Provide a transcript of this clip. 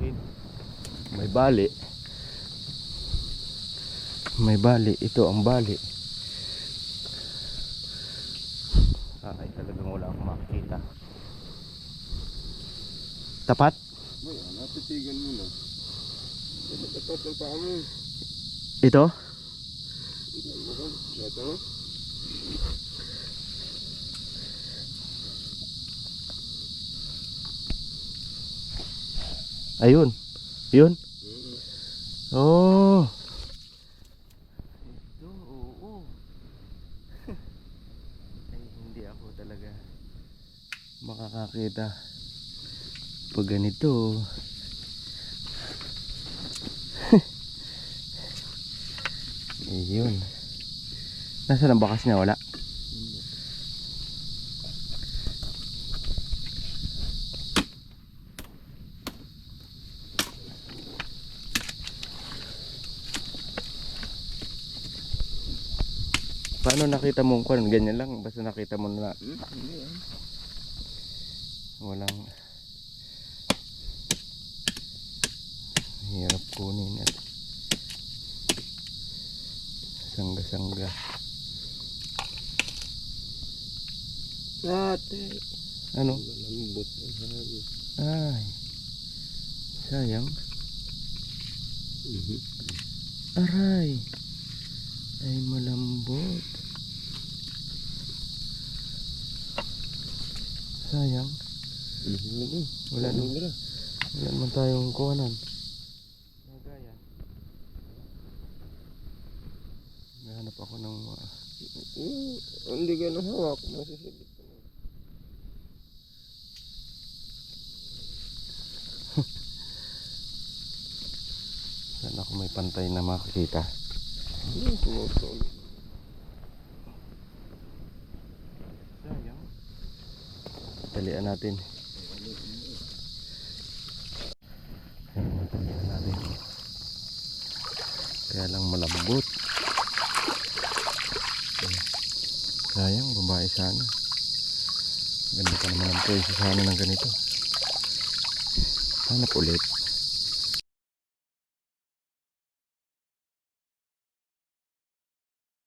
unahin. May bali. May bali. Ito ang bali. Ay talagang wala akong makikita. Tapat? Boy, natitigan mo na. Tapat ang paa mo. Ito? Ito? Ayun. Yun? Oh. Ito, oo. Ay, hindi ako talaga makakakita pag ganito. Ayun. Nasaan ang bakas niya? Wala. Paano nakita mo kung ganyan lang? Basta nakita mo na Hindi yan. walang hirap kunin at sangga-sangga. Ate. Ano? Malambot ang hangin. Ay, sayang. Aray, ay malambot. Sayang. Wala naman tayong kuhanan. Nagayan. Nahanap ako ng Hindi ka na hawak. Masisibit ka na. sana ako may pantay na makikita. Sayang. Talian natin. Talian natin. Kaya lang malambot. Sayang, babae sana. Ganda pa naman ang presyo sana ng ganito. Hanap ulit.